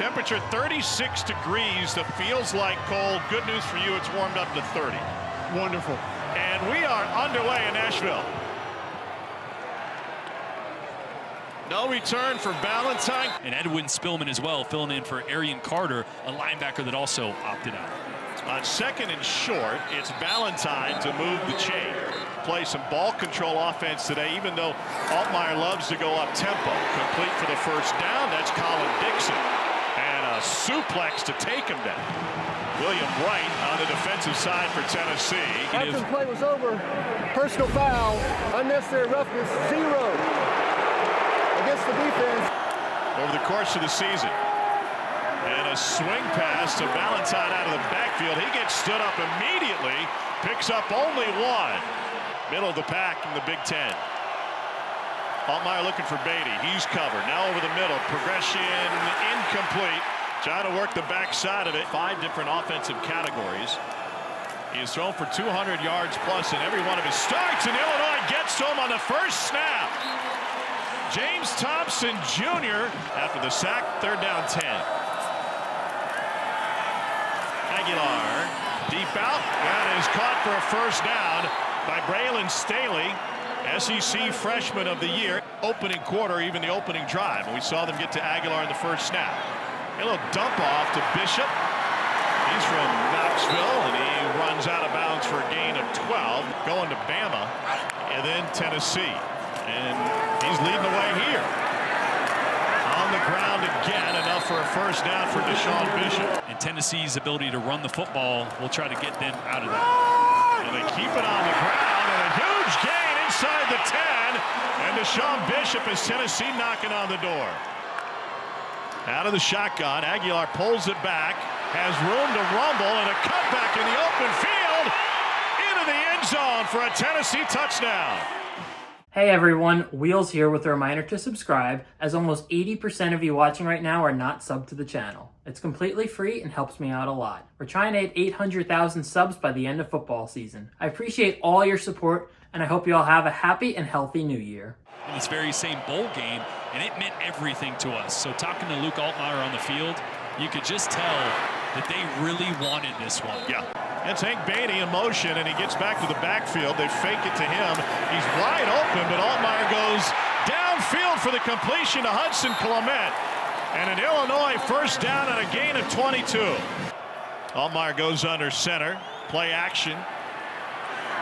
Temperature 36 degrees. That feels like cold. Good news for you, it's warmed up to 30. Wonderful. And we are underway in Nashville. No return for Ballantyne. And Edwin Spillman as well, filling in for Arian Carter, a linebacker that also opted out. On second and short, it's Ballantyne to move the chain. Play some ball control offense today, even though Altmaier loves to go up tempo. Complete for the first down. That's Colin Dixon. And a suplex to take him down. William Wright on the defensive side for Tennessee. After the play was over, personal foul, unnecessary roughness, 0 against the defense. Over the course of the season. And a swing pass to Ballantyne out of the backfield. He gets stood up immediately, picks up only 1. Middle of the pack in the Big Ten. Altmaier looking for Beatty. He's covered. Now over the middle. Progression incomplete. Trying to work the backside of it. 5 different offensive categories. He has thrown for 200 yards plus in every one of his starts, and Illinois gets to him on the first snap. James Thompson Jr. after the sack, 3rd down 10. Aguilar deep out, and is caught for a first down by Braylon Staley, SEC Freshman of the Year. Opening quarter, even the opening drive, and we saw them get to Aguilar in the first snap. A little dump off to Bishop. He's from Knoxville, and he runs out of bounds for a gain of 12, going to Bama, and then Tennessee. And he's leading the way here. On the ground again, enough for a first down for Deshaun Bishop. And Tennessee's ability to run the football will try to get them out of that. And they keep it on the ground, and a huge gain inside the 10. And Deshaun Bishop is Tennessee knocking on the door. Out of the shotgun, Aguilar pulls it back, has room to rumble, and a cutback in the open field into the end zone for a Tennessee touchdown. Hey everyone, Wheels here with a reminder to subscribe, as almost 80% of you watching right now are not subbed to the channel. It's completely free and helps me out a lot. We're trying to hit 800,000 subs by the end of football season. I appreciate all your support, and I hope you all have a happy and healthy new year. In this very same bowl game, and it meant everything to us. So talking to Luke Altmaier on the field, you could just tell that they really wanted this one. Yeah. It's Hank Beatty in motion, and he gets back to the backfield. They fake it to him. He's wide open, but Altmaier goes downfield for the completion to Hudson Clement. And an Illinois first down and a gain of 22. Altmaier goes under center. Play action.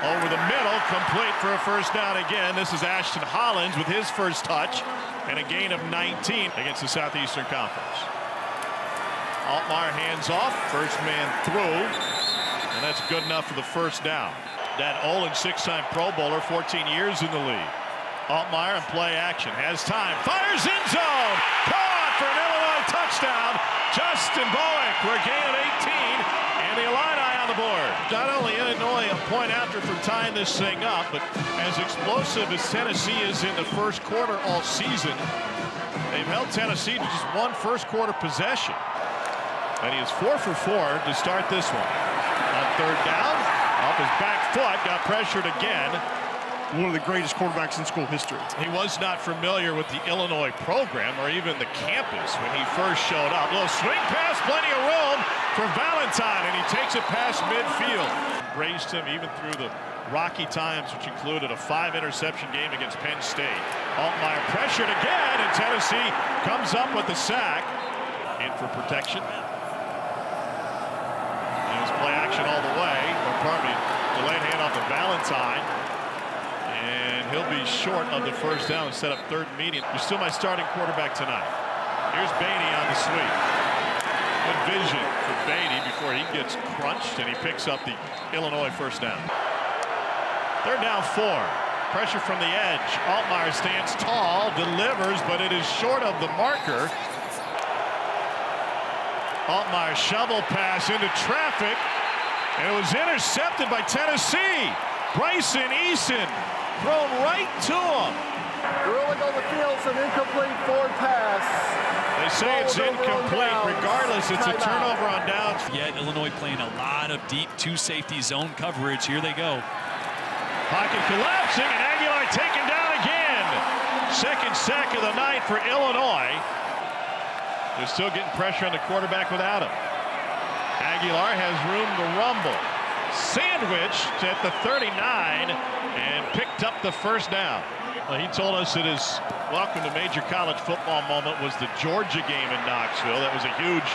Over the middle, complete for a first down again. This is Ashton Hollins with his first touch and a gain of 19 against the Southeastern Conference. Altmaier hands off, first man through, and that's good enough for the first down. That Olin, 6-time Pro Bowler, 14 years in the league. Altmaier in play action, has time, fires in zone, caught for an Illinois touchdown. Justin Bowick for a gain of 18, and the Illini on the board. Not only Illinois a point after from tying this thing up, but as explosive as Tennessee is in the first quarter all season, they've held Tennessee to just 1 first quarter possession. And he is 4 for 4 to start this one. On 3rd down, off his back foot, got pressured again. One of the greatest quarterbacks in school history. He was not familiar with the Illinois program or even the campus when he first showed up. Little swing pass, plenty of room for Ballantyne, and he takes it past midfield. Raised him even through the rocky times, which included a 5-interception game against Penn State. Altmaier pressured again, and Tennessee comes up with the sack. In for protection. Play action all the way, or pardon me, delayed handoff to Ballantyne, and he'll be short of the first down and set up 3rd and medium. You're still my starting quarterback tonight. Here's Beatty on the sweep. Good vision for Beatty before he gets crunched, and he picks up the Illinois first down. 3rd down 4. Pressure from the edge. Altmaier stands tall, delivers, but it is short of the marker. Altmaier shovel pass into traffic, and it was intercepted by Tennessee. Bryson Eason thrown right to him. Ruling on the field, some incomplete forward pass. They say it's incomplete. Regardless, it's a turnover on downs. Yet Illinois playing a lot of deep 2-safety zone coverage. Here they go. Pocket collapsing, and Aguilar taken down again. 2nd sack of the night for Illinois. They're still getting pressure on the quarterback without him. Aguilar has room to rumble. Sandwiched at the 39 and picked up the first down. Well, he told us that his welcome to major college football moment was the Georgia game in Knoxville. That was a huge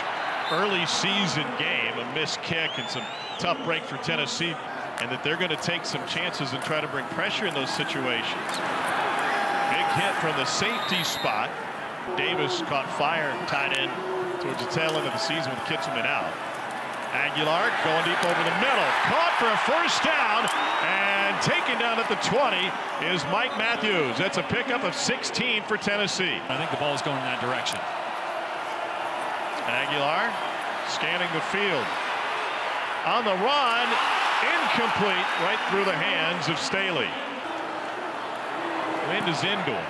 early season game, a missed kick and some tough break for Tennessee, and that they're going to take some chances and try to bring pressure in those situations. Big hit from the safety spot. Davis caught fire, tied in towards the tail end of the season with Kitzelman out. Aguilar going deep over the middle, caught for a first down, and taken down at the 20 is Mike Matthews. That's a pickup of 16 for Tennessee. I think the ball is going in that direction. Aguilar scanning the field. On the run, incomplete, right through the hands of Staley. Wind is indoor.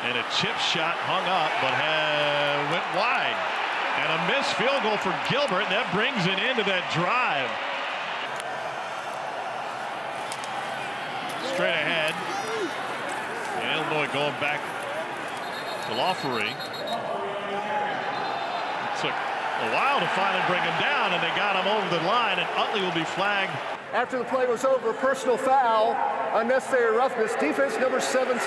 And a chip shot hung up, but went wide. And a missed field goal for Gilbert, and that brings it into that drive. Straight ahead. And Illinois going back to Lawfery. It took a while to finally bring him down, and they got him over the line, and Utley will be flagged. After the play was over, personal foul, unnecessary roughness, defense number 17.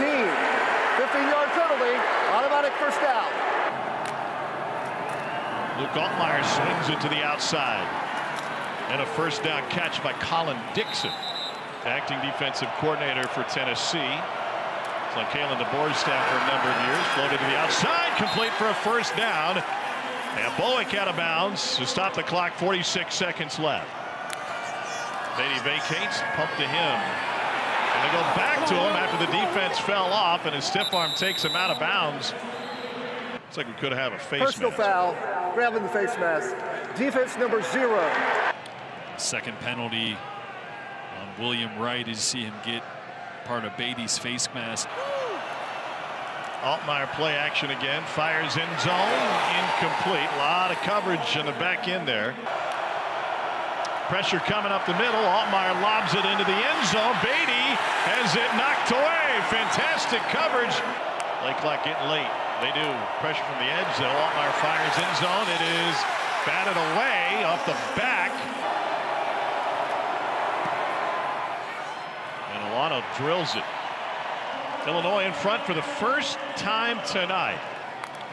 15-yard penalty, automatic first down. Luke Altmaier swings it to the outside. And a first down catch by Colin Dixon, acting defensive coordinator for Tennessee. It's on Kalen DeBoer's staff for a number of years. Floated to the outside, complete for a first down. And Bowick out of bounds to stop the clock, 46 seconds left. Beatty vacates, pump to him. And they go back to him after the defense fell off, and his stiff arm takes him out of bounds. Looks like we could have a face personal mask. foul, grabbing the face mask. Defense number 0. Second penalty on William Wright. As you see him get part of Beatty's face mask. Altmaier play action again, fires end zone, incomplete. A lot of coverage in the back end there. Pressure coming up the middle. Altmaier lobs it into the end zone. Beatty has it knocked away. Fantastic coverage. Play clock getting late. They do. Pressure from the edge. Altmaier fires end zone. It is batted away off the back. And Alano drills it. Illinois in front for the first time tonight.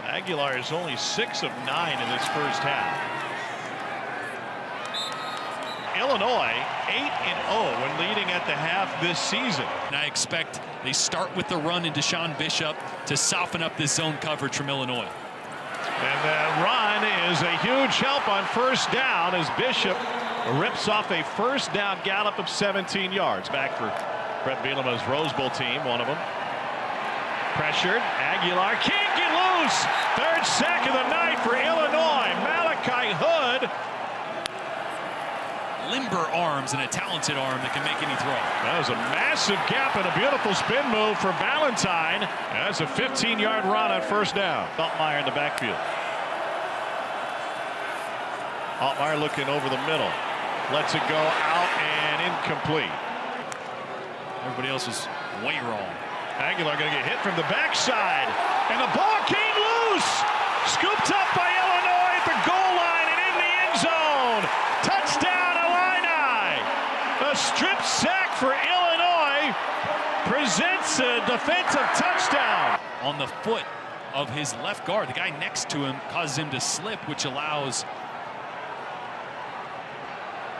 Aguilar is only 6 of 9 in this first half. Illinois 8-0 when leading at the half this season. And I expect they start with the run into Deshaun Bishop to soften up this zone coverage from Illinois. And that run is a huge help on first down as Bishop rips off a first down gallop of 17 yards. Back for Brett Bielema's Rose Bowl team, one of them. Pressured, Aguilar can't get loose. Third sack of the night for Illinois. Malachi Hood. Limber arms and a talented arm that can make any throw. That was a massive gap and a beautiful spin move for Valentine. That's a 15-yard run on first down. Altmaier in the backfield. Altmaier looking over the middle. Lets it go out and incomplete. Everybody else was way wrong. Aguilar going to get hit from the backside. And the ball came loose. Scooped up by Illinois at the goal line and in the end zone. Touchdown, Illini. A strip sack for Illinois presents a defensive touchdown. On the foot of his left guard, the guy next to him causes him to slip, which allows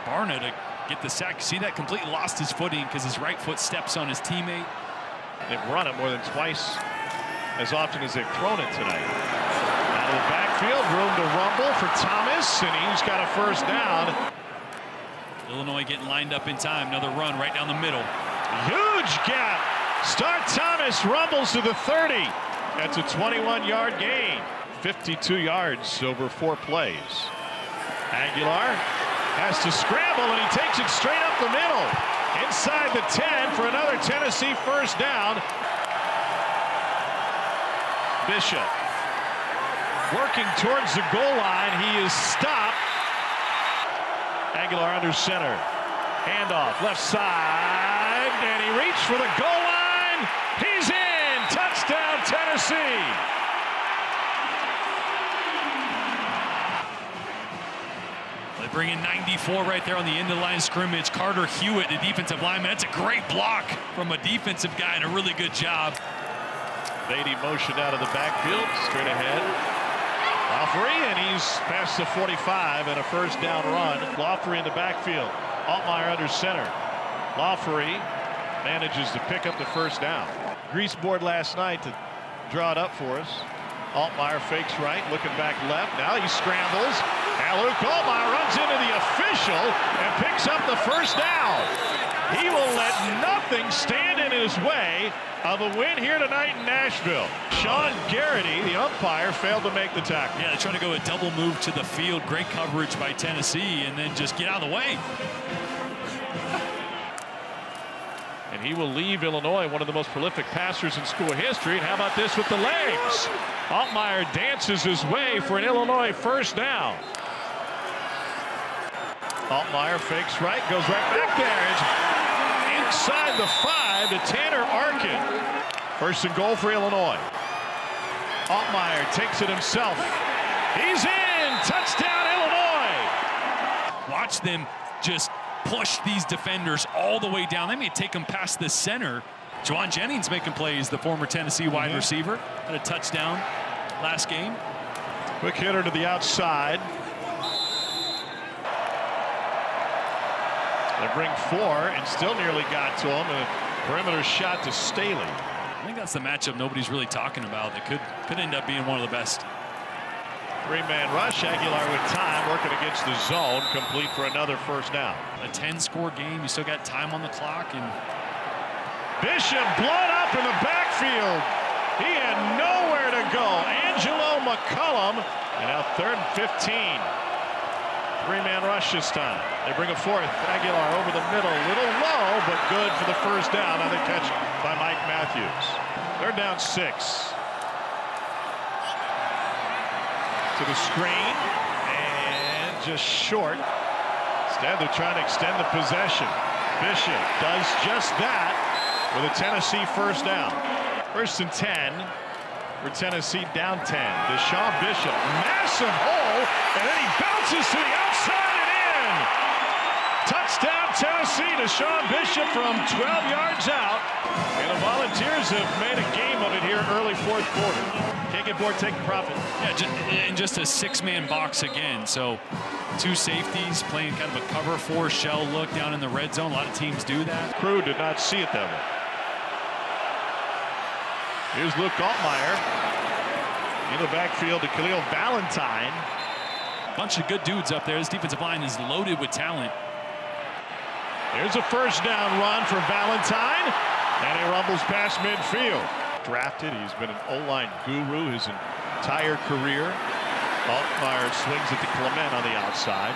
Barna to get the sack. See that? Completely lost his footing because his right foot steps on his teammate. They've run it more than twice as often as they've thrown it tonight. Out of the backfield, room to rumble for Thomas, and he's got a first down. Illinois getting lined up in time. Another run right down the middle. Huge gap. Start Thomas rumbles to the 30. That's a 21-yard gain. 52 yards over 4 plays. Aguilar has to scramble, and he takes it straight up the middle. Inside the 10 for another Tennessee first down. Bishop working towards the goal line. He is stopped. Aguilar under center. Handoff left side, and he reached for the goal line. He's in. Touchdown, Tennessee. bring in 94 right there on the end of the line of scrimmage. Carter Hewitt, the defensive lineman. That's a great block from a defensive guy and a really good job. Beatty motioned out of the backfield, straight ahead. Lawfrey, and he's past the 45 and a first down run. Lawfrey in the backfield. Altmaier under center. Lawfrey manages to pick up the first down. Grease board last night to draw it up for us. Altmaier fakes right, looking back left. Now he scrambles. And Luke Altmaier runs into the official and picks up the first down. He will let nothing stand in his way of a win here tonight in Nashville. Sean Garrity, the umpire, failed to make the tackle. Yeah, trying to go a double move to the field. Great coverage by Tennessee, and then just get out of the way. And he will leave Illinois, one of the most prolific passers in school history. And how about this with the legs? Altmaier dances his way for an Illinois first down. Altmaier fakes right, goes right back there. It's inside the 5 to Tanner Arkin. First and goal for Illinois. Altmaier takes it himself. He's in! Touchdown, Illinois! Watch them just push these defenders all the way down. They may take them past the center. Juwan Jennings making plays, the former Tennessee wide receiver. Had a touchdown last game. Quick hitter to the outside. They bring 4 and still nearly got to him. A perimeter shot to Staley. I think that's the matchup nobody's really talking about. That could end up being one of the best. 3-man rush. Aguilar with time, working against the zone, complete for another first down. A 10-score game. You still got time on the clock. And Bishop blown up in the backfield. He had nowhere to go. Angelo McCullum. And now 3rd and 15. 3-man rush this time. They bring a 4th. Aguilar over the middle. A little low, but good for the first down. Another catch by Mike Matthews. 3rd down 6. To the screen. And just short. Instead, they're trying to extend the possession. Bishop does just that with a Tennessee first down. 1st and 10 for Tennessee, down 10. Deshaun Bishop, massive hole, and then he bounces to the outside and in. Touchdown, Tennessee. Deshaun Bishop from 12 yards out. And the Volunteers have made a game of it here early 4th quarter. Can't get bored, take the profit. yeah, and just a 6-man box again. So 2 safeties playing kind of a cover 4 shell look down in the red zone. A lot of teams do that. Crew did not see it that way. Here's Luke Altmaier in the backfield to Khalil Valentine. Bunch of good dudes up there. This defensive line is loaded with talent. Here's a first down run for Valentine, and he rumbles past midfield. Drafted, he's been an O-line guru his entire career. Altmaier swings it to Clement on the outside.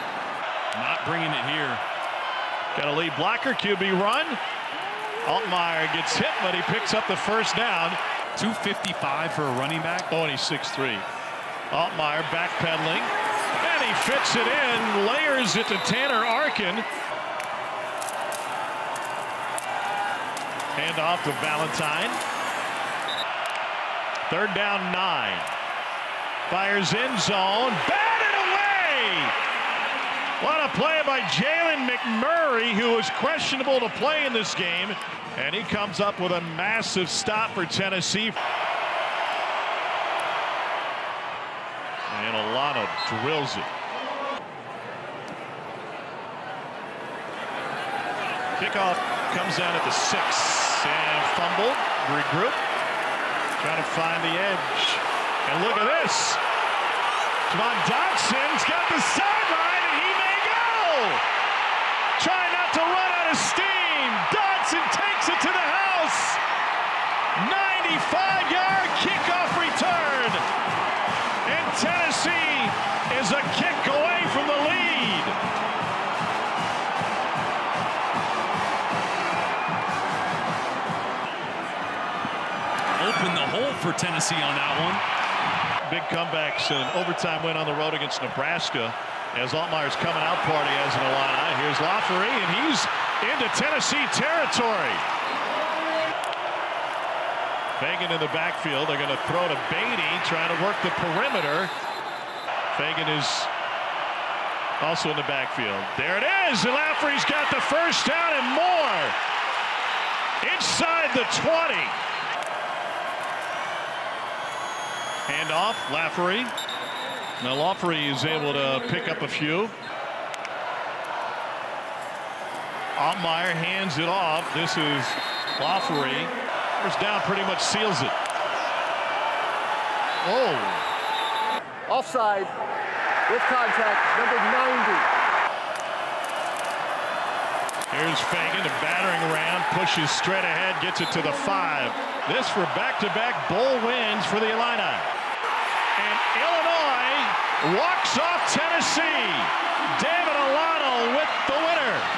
Not bringing it here. Got a lead blocker, QB run. Altmaier gets hit, but he picks up the first down. 255 for a running back. Oh, and he's 6'3". Altmaier backpedaling, and he fits it in, layers it to Tanner Arkin. Hand off to Valentine. 3rd down 9. Fires end zone, batted away! What a play by Jalen McMurray, who was questionable to play in this game. And he comes up with a massive stop for Tennessee. And Alano drills it. Kickoff comes down at the 6. And fumbled, regroup. Trying to find the edge. And look at this. Javon Dodson's got the sideline, and he may go. Trying not to run out of steam. Dodson takes it to the house. 95-yard kickoff return. And Tennessee is a kick away from the lead. Open the hole for Tennessee on that one. Big comebacks and an overtime win on the road against Nebraska as Altmaier's coming out party as an Illini. Here's Lafferty, and he's into Tennessee territory. Fagan in the backfield. They're going to throw to Beatty, trying to work the perimeter. Fagan is Also in the backfield. There it is, and Lafferty's got the first down and more. Inside the 20. Hand off, Lafferty. Now Lafferty is able to pick up a few. Altmaier hands it off. This is Lafferty. First down pretty much seals it. Oh. Offside with contact, number 90. Here's Fagan, a battering ram, pushes straight ahead, gets it to the 5. This for back-to-back bowl wins for the Illini. And Illinois walks off Tennessee. David Alano with the winner.